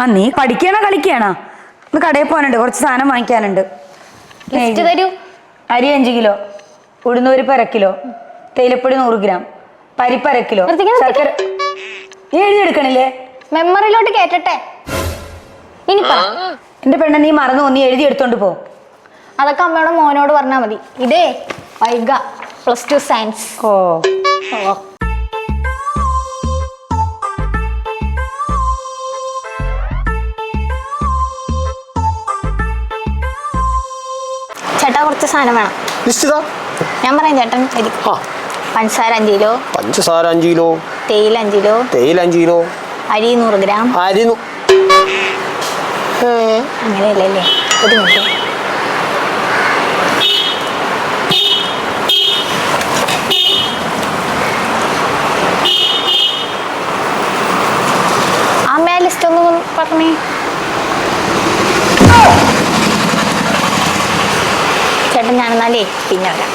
ആ നീ പഠിക്കണോ കളിക്കണോ? ഒന്ന് കടയിൽ പോകാനുണ്ട്, കുറച്ച് സാധനം വാങ്ങിക്കാനുണ്ട്. തരൂ. അരി 5 കിലോ, ഉഴുന്നുപരിപ്പ് 1/2 കിലോ, തേയിലപ്പൊടി 100 ഗ്രാം, പരിപ്പ് 1/2 കിലോ, ശർക്കര. നീ എഴുതിയെടുക്കണില്ലേ? മെമ്മറിയിലോട്ട് കേറ്റട്ടെ. ഇനി എന്റെ പെണ്ണ നീ മറന്നു, നീ എഴുതി എടുത്തോണ്ട് പോ. അതൊക്കെ അമ്മയോട് മോനോട് പറഞ്ഞാൽ മതി. ഇതേ വൈഗ +2 സയൻസ്. ചേട്ടാ കുറച്ച് സാധനം വേണം. ഞാൻ പറയാം ചേട്ടൻ. പഞ്ചസാര 5 കിലോ, പഞ്ചസാര 5 കിലോ, തേയില 5 കിലോ, 5 കിലോ, അരി 100 ഗ്രാം. അങ്ങനെയല്ലേ? ഒരു മിനിറ്റ്. അമ്മ ലിസ്റ്റ് ഒന്ന് പറഞ്ഞേ. ചേട്ടൻ ഞാനെന്നാലേ പിന്നെ വരാം.